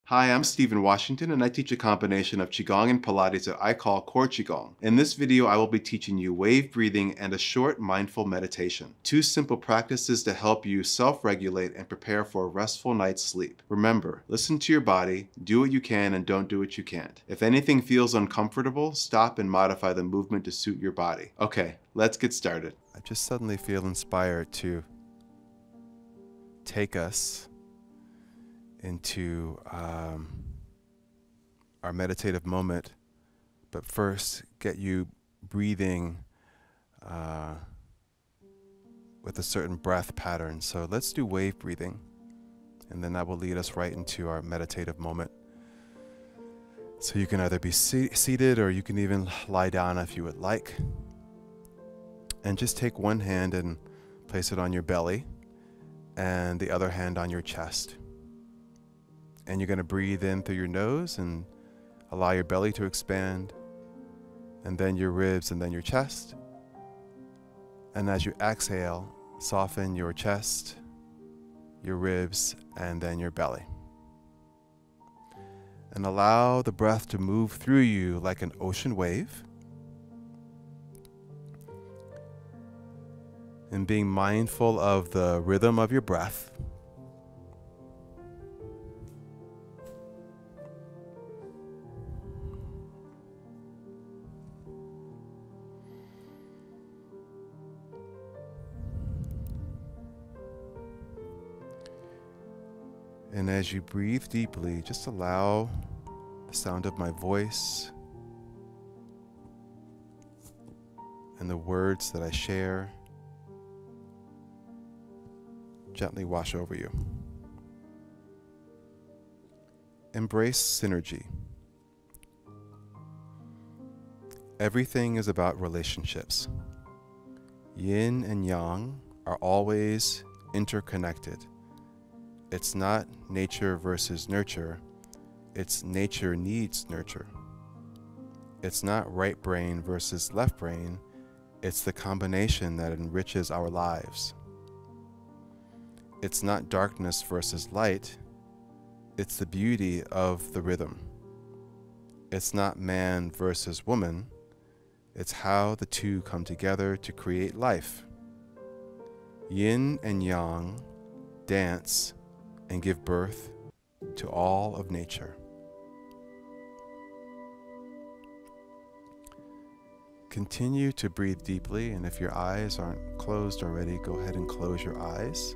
Hi, I'm Stephen Washington, and I teach a combination of Qigong and Pilates that I call Core Qigong. In this video, I will be teaching you wave breathing and a short mindful meditation. Two simple practices to help you self-regulate and prepare for a restful night's sleep. Remember, listen to your body, do what you can, and don't do what you can't. If anything feels uncomfortable, stop and modify the movement to suit your body. Okay, let's get started. I just suddenly feel inspired to take us into our meditative moment, but first get you breathing with a certain breath pattern. So let's do wave breathing, and then that will lead us right into our meditative moment. So you can either be seated or you can even lie down if you would like. And just take one hand and place it on your belly and the other hand on your chest. And you're going to breathe in through your nose and allow your belly to expand, and then your ribs, and then your chest. And as you exhale, soften your chest, your ribs, and then your belly. And allow the breath to move through you like an ocean wave. And being mindful of the rhythm of your breath. And as you breathe deeply, just allow the sound of my voice and the words that I share gently wash over you. Embrace synergy. Everything is about relationships. Yin and yang are always interconnected. It's not nature versus nurture. It's nature needs nurture. It's not right brain versus left brain. It's the combination that enriches our lives. It's not darkness versus light. It's the beauty of the rhythm. It's not man versus woman. It's how the two come together to create life. Yin and yang dance and give birth to all of nature. Continue to breathe deeply, and if your eyes aren't closed already, go ahead and close your eyes.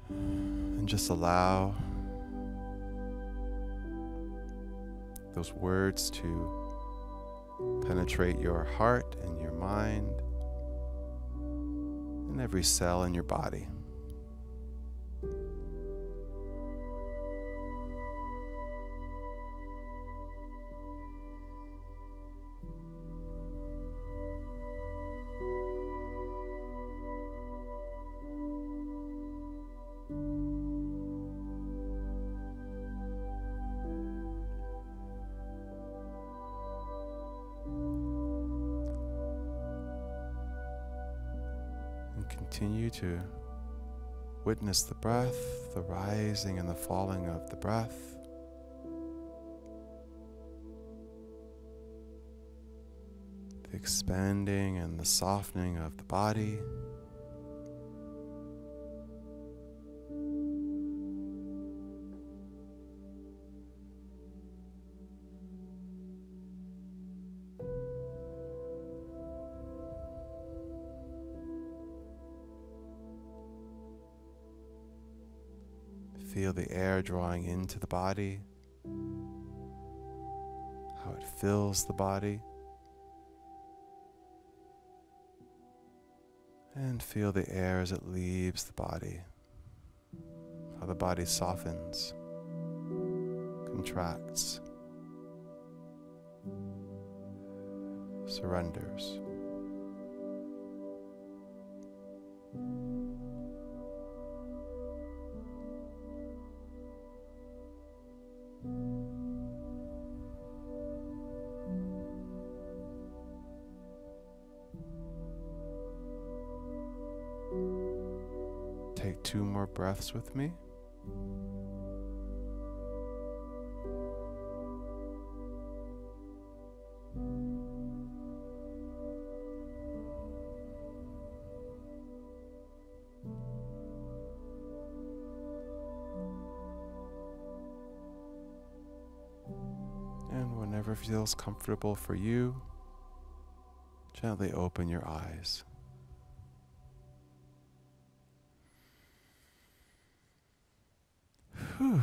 And just allow those words to penetrate your heart and your mind and every cell in your body. Continue to witness the breath, the rising and the falling of the breath. The expanding and the softening of the body. Feel the air drawing into the body, how it fills the body, and feel the air as it leaves the body, how the body softens, contracts, surrenders. Take 2 more breaths with me. whatever feels comfortable for you, gently open your eyes. Whew.